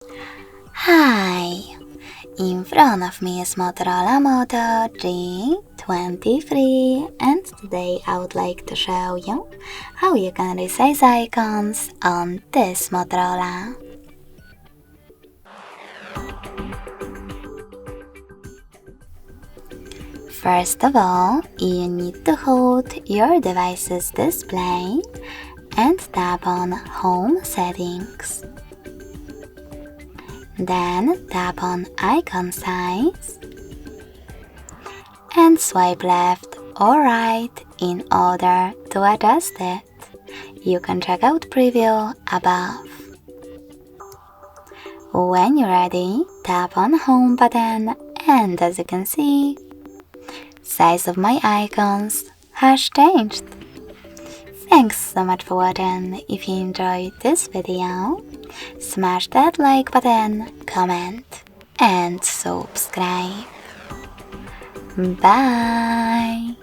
Hi! In front of me is Motorola Moto G23 and today I would like to show you how you can resize icons on this Motorola. First of all, you need to hold your device's display and tap on Home Settings. Then tap on Icon Size and swipe left or right in order to adjust it. You can check out preview above. When you're ready, tap on Home button and as you can see, size of my icons has changed. Thanks so much for watching. If you enjoyed this video, smash that like button, comment and subscribe. Bye!